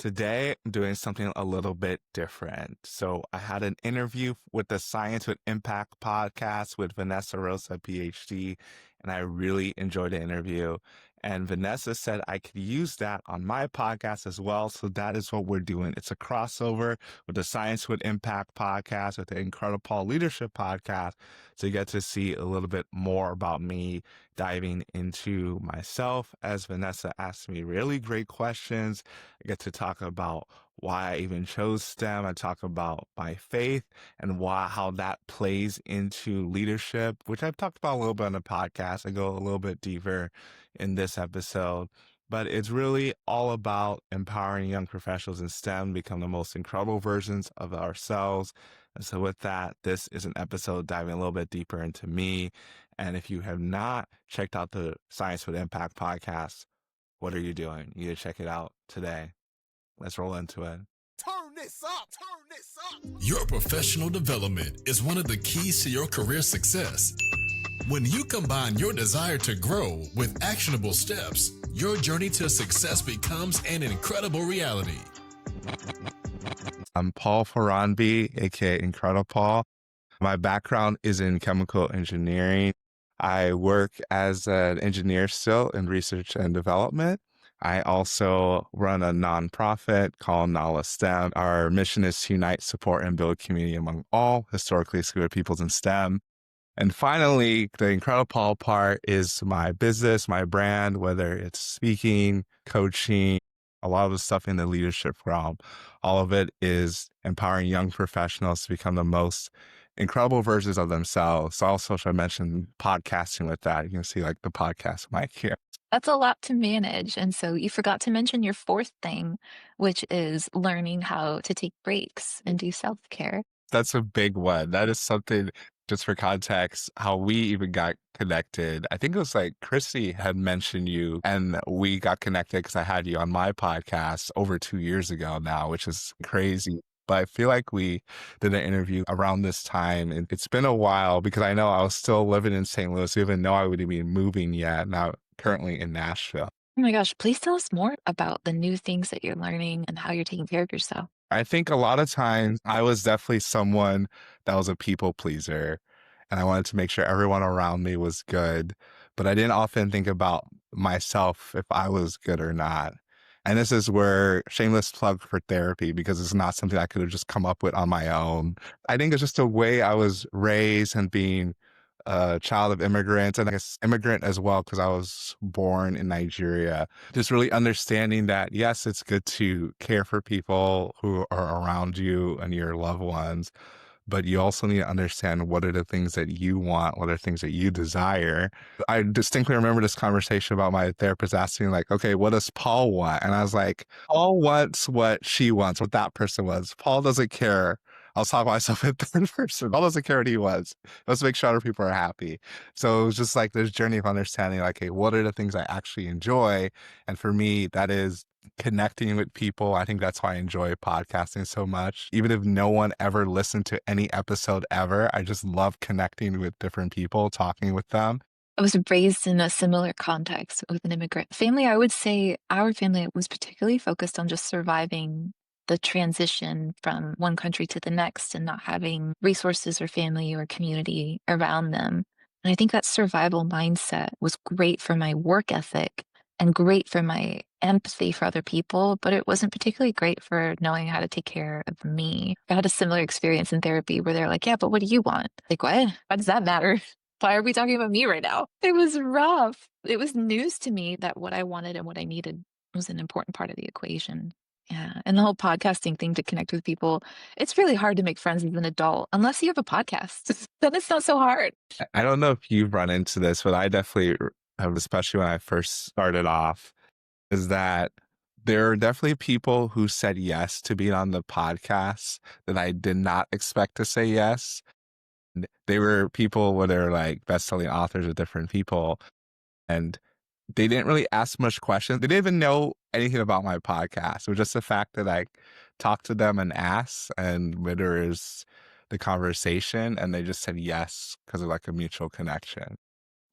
Today, I'm doing something a little bit different. So, I had an interview with the Science with Impact podcast with Vanessa Rosa, Ph.D., and I really enjoyed the interview. And Vanessa said I could use that on my podcast as well. So, that is what we're doing. It's a crossover with the Science with Impact podcast, with the IncrediPaul Leadership podcast. So, you get to see a little bit more about me diving into myself as Vanessa asked me really great questions. I get to talk about why I even chose STEM. I talk about my faith and how that plays into leadership, which I've talked about a little bit on the podcast. I go a little bit deeper in this episode, but it's really all about empowering young professionals in STEM become the most incredible versions of ourselves. And so with that, this is an episode diving a little bit deeper into me. And if you have not checked out the Science with Impact podcast, what are you doing? You need to check it out today. Let's roll into it. Turn this up, turn this up. Your professional development is one of the keys to your career success. When you combine your desire to grow with actionable steps, your journey to success becomes an incredible reality. I'm Paul Faronbi, aka IncrediPaul. My background is in chemical engineering. I work as an engineer still in research and development. I also run a nonprofit called NALA STEM. Our mission is to unite, support, and build community among all historically excluded peoples in STEM. And finally, the IncrediPaul part is my business, my brand, whether it's speaking, coaching, a lot of the stuff in the leadership realm. All of it is empowering young professionals to become the most incredible versions of themselves. Also, should I mention podcasting with that? You can see like the podcast mic here. That's a lot to manage. And so you forgot to mention your fourth thing, which is learning how to take breaks and do self-care. That's a big one. That is something, just for context, how we even got connected. I think it was like Christy had mentioned you and we got connected because I had you on my podcast over 2 years ago now, which is crazy. But I feel like we did an interview around this time, and it's been a while because I know I was still living in St. Louis, even though I wouldn't be moving yet. Now, currently in Nashville. Oh my gosh, please tell us more about the new things that you're learning and how you're taking care of yourself. I think a lot of times I was definitely someone that was a people pleaser, and I wanted to make sure everyone around me was good, but I didn't often think about myself if I was good or not. And this is where shameless plug for therapy, because it's not something I could have just come up with on my own. I think it's just the way I was raised and being a child of immigrants, and I guess immigrant as well, because I was born in Nigeria. Just really understanding that, yes, it's good to care for people who are around you and your loved ones, but you also need to understand what are the things that you want, what are things that you desire. I distinctly remember this conversation about my therapist asking, like, okay, what does Paul want? And I was like, Paul wants what she wants, what that person was. Paul doesn't care. I was talking about myself in third person. Paul doesn't care what he wants. Let's make sure other people are happy. So it was just like this journey of understanding, like, hey, what are the things I actually enjoy? And for me, that is connecting with people. I think that's why I enjoy podcasting so much. Even if no one ever listened to any episode ever, I just love connecting with different people, talking with them. I was raised in a similar context with an immigrant family. I would say our family was particularly focused on just surviving the transition from one country to the next and not having resources or family or community around them. And I think that survival mindset was great for my work ethic and great for my empathy for other people, but it wasn't particularly great for knowing how to take care of me. I had a similar experience in therapy where they're like, yeah, but what do you want? Like, what? Why does that matter? Why are we talking about me right now? It was rough. It was news to me that what I wanted and what I needed was an important part of the equation. Yeah. And the whole podcasting thing to connect with people, it's really hard to make friends as an adult unless you have a podcast. Then it's not so hard. I don't know if you've run into this, but I definitely have, especially when I first started off, is that there are definitely people who said yes to being on the podcast that I did not expect to say yes. They were people where they're like best-selling authors of different people, and they didn't really ask much questions. They didn't even know anything about my podcast. It was just the fact that I talked to them and asked, and there is the conversation, and they just said yes because of like a mutual connection.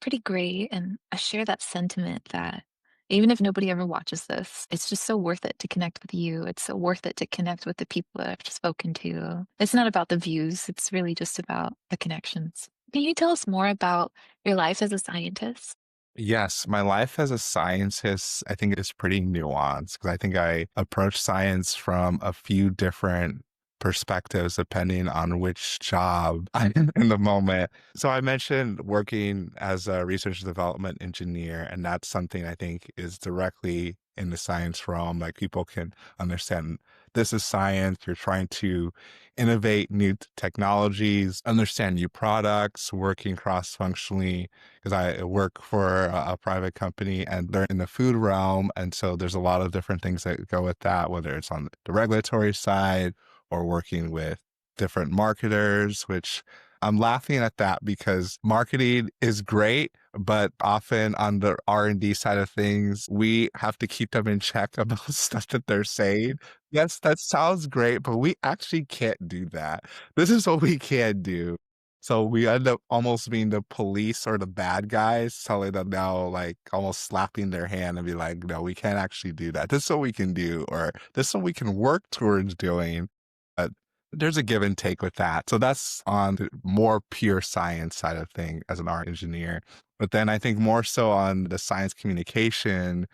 Pretty great. And I share that sentiment that Even if nobody ever watches this, it's just so worth it to connect with you. It's so worth it to connect with the people that I've spoken to. It's not about the views, it's really just about the connections. Can you tell us more about your life as a scientist? Yes, my life as a scientist, I think is pretty nuanced because I think I approach science from a few different perspectives depending on which job I'm in the moment. So I mentioned working as a research and development engineer, and that's something I think is directly in the science realm. Like people can understand this is science. You're trying to innovate new technologies, understand new products, working cross functionally because I work for a private company and they're in the food realm. And so there's a lot of different things that go with that, whether it's on the regulatory side or working with different marketers, which I'm laughing at that because marketing is great, but often on the R&D side of things, we have to keep them in check about stuff that they're saying. Yes, that sounds great, but we actually can't do that. This is what we can do. So we end up almost being the police or the bad guys, telling them now, like almost slapping their hand and be like, no, we can't actually do that. This is what we can do, or this is what we can work towards doing. But there's a give and take with that. So that's on the more pure science side of thing as an art engineer. But then I think more so on the science communication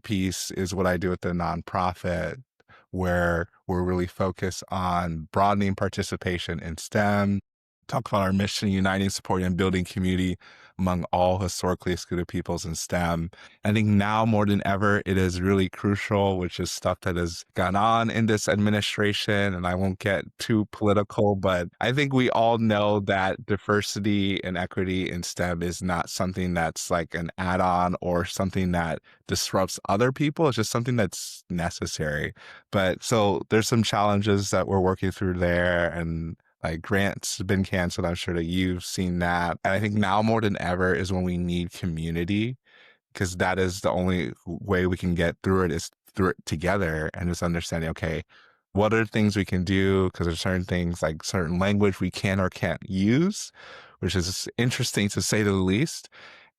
piece is what I do with the nonprofit, where we're really focused on broadening participation in STEM, talk about our mission, uniting, supporting, and building community among all historically excluded peoples in STEM. I think now more than ever, it is really crucial, which is stuff that has gone on in this administration. And I won't get too political, but I think we all know that diversity and equity in STEM is not something that's like an add on or something that disrupts other people. It's just something that's necessary. But so there's some challenges that we're working through there. And like grants have been canceled. I'm sure that you've seen that. And I think now more than ever is when we need community because that is the only way we can get through it is through it together and just understanding, okay, what are things we can do? Because there's certain things like certain language we can or can't use, which is interesting to say the least.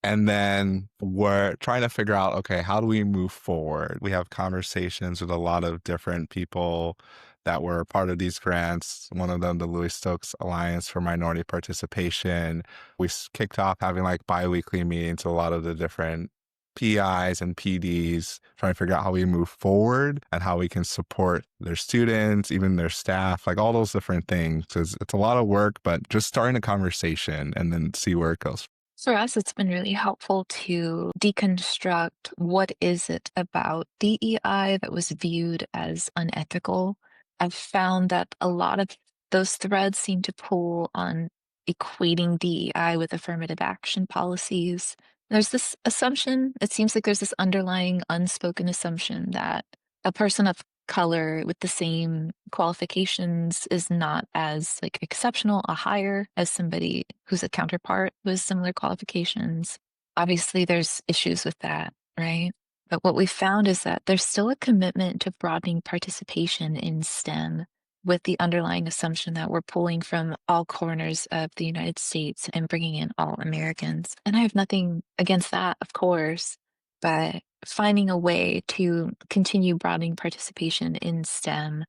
And then we're trying to figure out, okay, how do we move forward? We have conversations with a lot of different people that were part of these grants. One of them, the Louis Stokes Alliance for Minority Participation. We kicked off having like biweekly meetings with a lot of the different PIs and PDs, trying to figure out how we move forward and how we can support their students, even their staff, like all those different things. It's a lot of work, but just starting a conversation and then see where it goes. For us, it's been really helpful to deconstruct what is it about DEI that was viewed as unethical. I've found that a lot of those threads seem to pull on equating DEI with affirmative action policies. There's this assumption, it seems like there's this underlying unspoken assumption that a person of color with the same qualifications is not as like exceptional or higher as somebody who's a counterpart with similar qualifications. Obviously, there's issues with that, right? But what we found is that there's still a commitment to broadening participation in STEM with the underlying assumption that we're pulling from all corners of the United States and bringing in all Americans. And I have nothing against that, of course, but finding a way to continue broadening participation in STEM,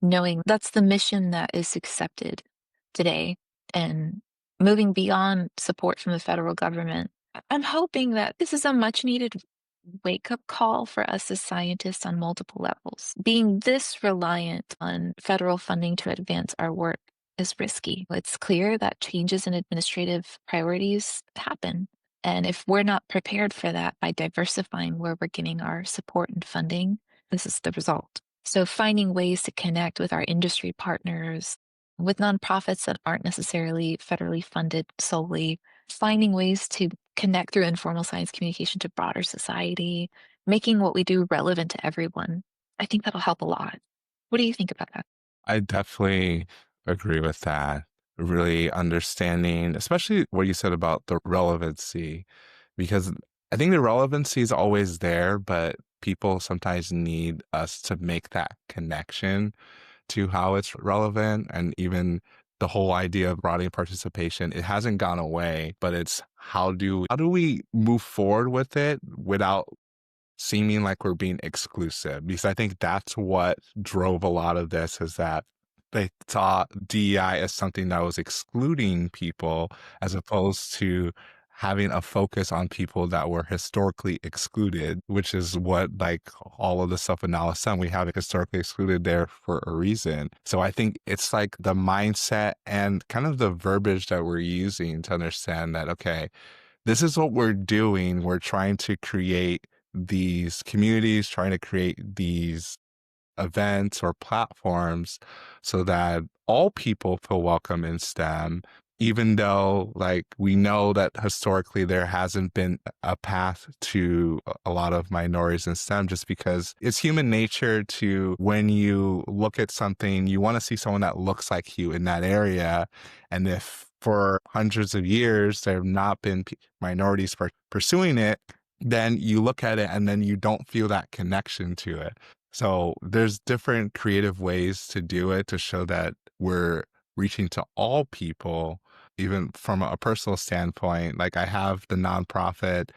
knowing that's the mission that is accepted today and moving beyond support from the federal government. I'm hoping that this is a much needed wake up call for us as scientists on multiple levels. Being this reliant on federal funding to advance our work is risky. It's clear that changes in administrative priorities happen. And if we're not prepared for that by diversifying where we're getting our support and funding, this is the result. So finding ways to connect with our industry partners, with nonprofits that aren't necessarily federally funded solely, finding ways to connect through informal science communication to broader society, making what we do relevant to everyone. I think that'll help a lot. What do you think about that? I definitely agree with that. Really understanding, especially what you said about the relevancy, because I think the relevancy is always there, but people sometimes need us to make that connection to how it's relevant. And even the whole idea of broadening participation, it hasn't gone away, but it's how do we move forward with it without seeming like we're being exclusive, because I think that's what drove a lot of this, is that they saw DEI as something that was excluding people as opposed to having a focus on people that were historically excluded, which is what like all of the stuff in Nalasan, we have it historically excluded there for a reason. So I think it's like the mindset and kind of the verbiage that we're using to understand that, okay, this is what we're doing. We're trying to create these communities, trying to create these events or platforms so that all people feel welcome in STEM, even though like we know that historically there hasn't been a path to a lot of minorities in STEM, just because it's human nature to, when you look at something, you want to see someone that looks like you in that area. And if for hundreds of years there have not been minorities pursuing it, then you look at it and then you don't feel that connection to it. So there's different creative ways to do it to show that we're reaching to all people, even from a personal standpoint. Like I have the nonprofit,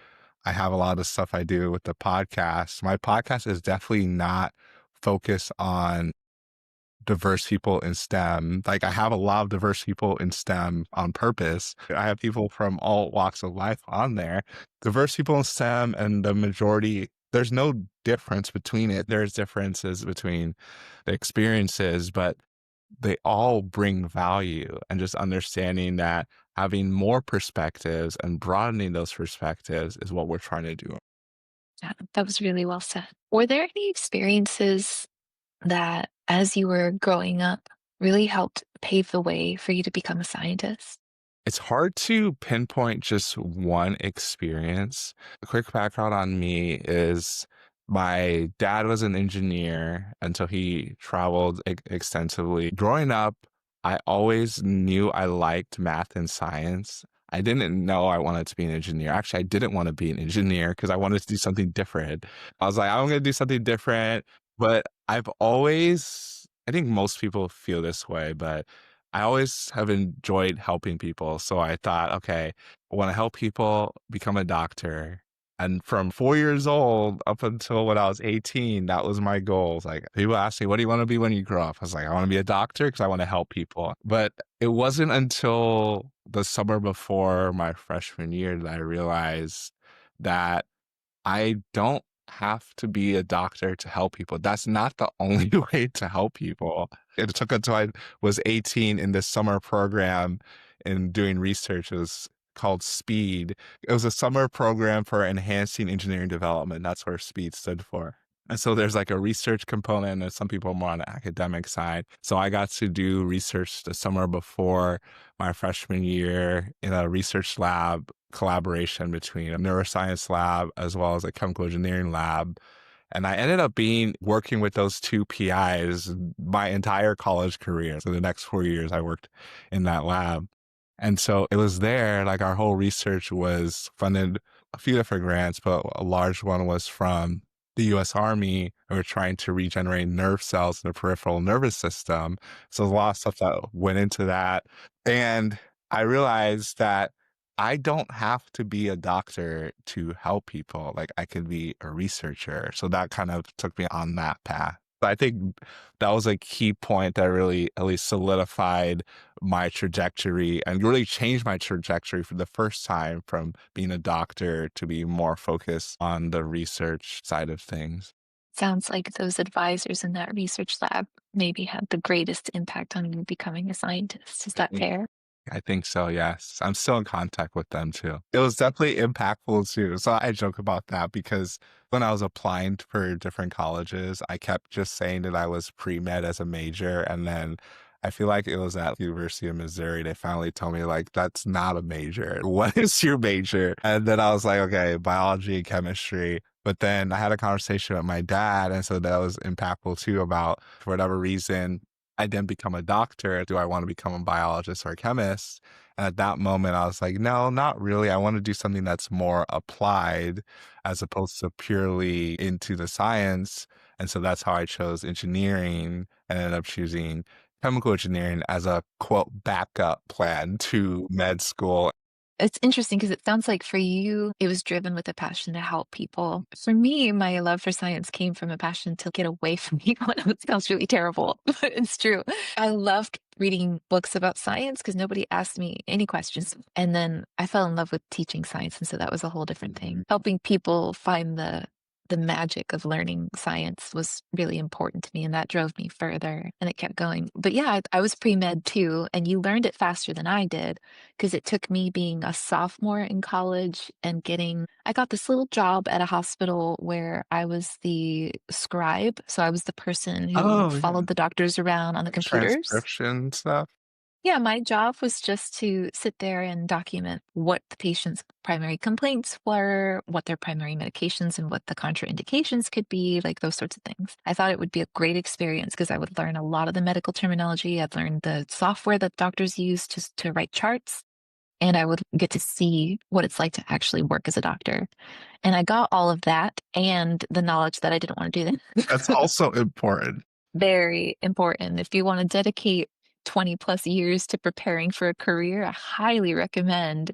I have a lot of stuff I do with the podcast. My podcast is definitely not focused on diverse people in STEM. Like I have a lot of diverse people in STEM on purpose. I have people from all walks of life on there. Diverse people in STEM and the majority, there's no difference between it. There's differences between the experiences, but they all bring value, and just understanding that having more perspectives and broadening those perspectives is what we're trying to do. Yeah, that was really well said. Were there any experiences that, as you were growing up, really helped pave the way for you to become a scientist? It's hard to pinpoint just one experience. A quick background on me is my dad was an engineer until he traveled extensively. Growing up, I always knew I liked math and science. I didn't know I wanted to be an engineer. Actually, I didn't want to be an engineer because I wanted to do something different. I was like, I'm going to do something different. But I've always, I think most people feel this way, but I always have enjoyed helping people. So I thought, okay, I want to help people become a doctor. And from 4 years old up until when I was 18, that was my goal. It's like people ask me, what do you want to be when you grow up? I was like, I want to be a doctor because I want to help people. But it wasn't until the summer before my freshman year that I realized that I don't have to be a doctor to help people. That's not the only way to help people. It took until I was 18 in this summer program and doing research. It was called SPEED. It was a summer program for enhancing engineering development. That's where SPEED stood for. And so there's like a research component, and some people are more on the academic side. So I got to do research the summer before my freshman year in a research lab collaboration between a neuroscience lab as well as a chemical engineering lab. And I ended up working with those two PIs my entire college career. So the next 4 years I worked in that lab. And so it was there, like our whole research was funded a few different grants, but a large one was from the US Army. We were trying to regenerate nerve cells in the peripheral nervous system. So there's a lot of stuff that went into that. And I realized that I don't have to be a doctor to help people. Like I could be a researcher. So that kind of took me on that path. I think that was a key point that really at least solidified my trajectory and really changed my trajectory for the first time from being a doctor to be more focused on the research side of things. Sounds like those advisors in that research lab maybe had the greatest impact on you becoming a scientist. Is I that think fair? I think so, yes. I'm still in contact with them too. It was definitely impactful too. So I joke about that because when I was applying for different colleges, I kept just saying that I was pre-med as a major. And then I feel like it was at University of Missouri. They finally told me like, that's not a major. What is your major? And then I was like, okay, biology and chemistry. But then I had a conversation with my dad. And so that was impactful too about, for whatever reason, I didn't become a doctor. Do I want to become a biologist or a chemist? And at that moment, I was like, no, not really. I want to do something that's more applied as opposed to purely into the science. And so that's how I chose engineering and ended up choosing chemical engineering as a quote backup plan to med school. It's interesting because it sounds like for you, it was driven with a passion to help people. For me, my love for science came from a passion to get away from people. It sounds really terrible, but it's true. I loved reading books about science because nobody asked me any questions. And then I fell in love with teaching science. And so that was a whole different thing. Helping people find the magic of learning science was really important to me, and that drove me further, and it kept going. But yeah, I was pre-med too, and you learned it faster than I did because it took me being a sophomore in college and I got this little job at a hospital where I was the scribe. So I was the person who Oh, yeah. followed the doctors around on the computers. Transcription stuff. Yeah, my job was just to sit there and document what the patient's primary complaints were, what their primary medications and what the contraindications could be, like those sorts of things. I thought it would be a great experience because I would learn a lot of the medical terminology. I'd learn the software that doctors use to write charts, and I would get to see what it's like to actually work as a doctor. And I got all of that and the knowledge that I didn't want to do That's that. also important. Very important. If you want to dedicate 20 plus years to preparing for a career, I highly recommend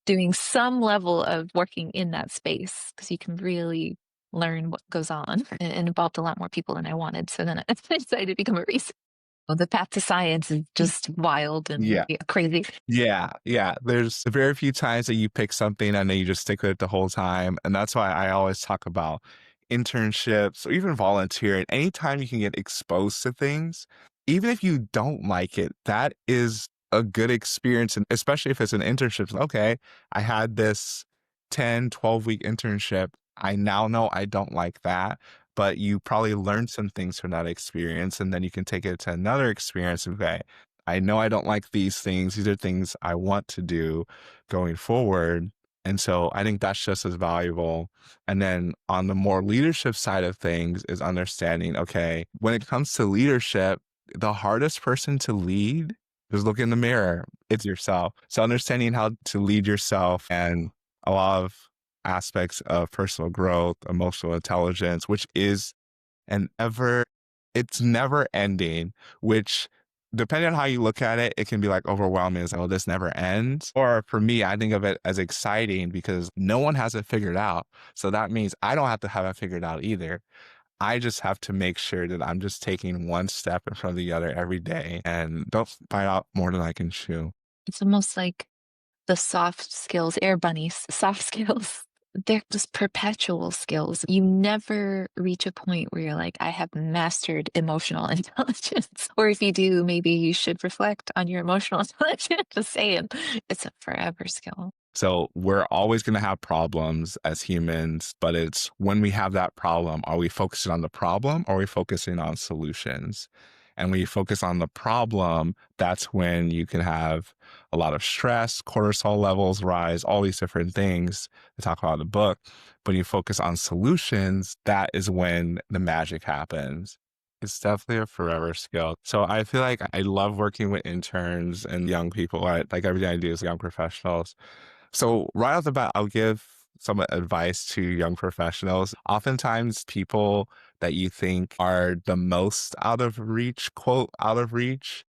doing some level of working in that space because you can really learn what goes on. And it involved a lot more people than I wanted. So then I decided to become a researcher. Well, the path to science is just wild and Yeah. crazy. Yeah, yeah. There's very few times that you pick something and then you just stick with it the whole time. And that's why I always talk about internships or even volunteering. Anytime you can get exposed to things, even if you don't like it, that is a good experience. And especially if it's an internship, okay, I had this 10, 12-week internship. I now know I don't like that, but you probably learned some things from that experience. And then you can take it to another experience. Okay, I know I don't like these things. These are things I want to do going forward. And so I think that's just as valuable. And then on the more leadership side of things is understanding, okay, when it comes to leadership, the hardest person to lead is look in the mirror. It's yourself. So understanding how to lead yourself and a lot of aspects of personal growth, emotional intelligence, which is it's never ending, which depending on how you look at it, it can be like overwhelming as, oh, this never ends. Or for me, I think of it as exciting because no one has it figured out. So that means I don't have to have it figured out either. I just have to make sure that I'm just taking one step in front of the other every day and don't bite out more than I can chew. It's almost like the soft skills, air bunnies, soft skills. They're just perpetual skills. You never reach a point where you're like, I have mastered emotional intelligence. Or if you do, maybe you should reflect on your emotional intelligence. Just saying, it's a forever skill. So we're always going to have problems as humans, but it's when we have that problem, are we focusing on the problem or are we focusing on solutions? And when you focus on the problem, that's when you can have a lot of stress, cortisol levels rise, all these different things to talk about in the book. But when you focus on solutions, that is when the magic happens. It's definitely a forever skill. So I feel like I love working with interns and young people. Like everything I do is young professionals. So right off the bat, I'll give some advice to young professionals. Oftentimes people that you think are the most out of reach, quote, out of reach,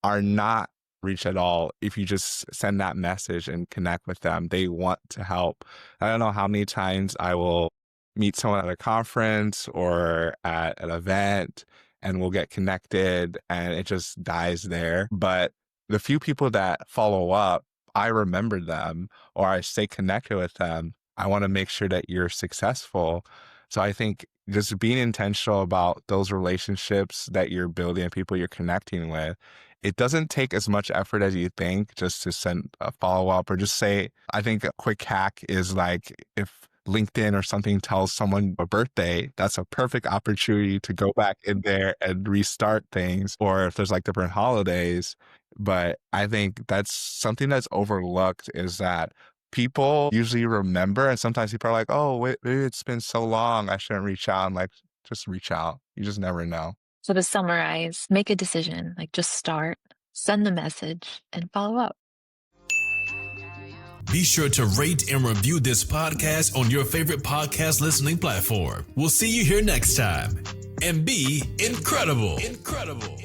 are not reach at all. If you just send that message and connect with them, they want to help. I don't know how many times I will meet someone at a conference or at an event and we'll get connected and it just dies there. But the few people that follow up, I remember them or I stay connected with them. I want to make sure that you're successful. So I think just being intentional about those relationships that you're building and people you're connecting with, it doesn't take as much effort as you think just to send a follow-up or just say, I think a quick hack is like if LinkedIn or something tells someone a birthday, that's a perfect opportunity to go back in there and restart things. Or if there's like different holidays. But I think that's something that's overlooked is that people usually remember, and sometimes people are like, oh, wait, maybe it's been so long, I shouldn't reach out. I'm like, just reach out. You just never know. So to summarize, make a decision, like just start, send the message, and follow up. Be sure to rate and review this podcast on your favorite podcast listening platform. We'll see you here next time. And be incredible. Incredible.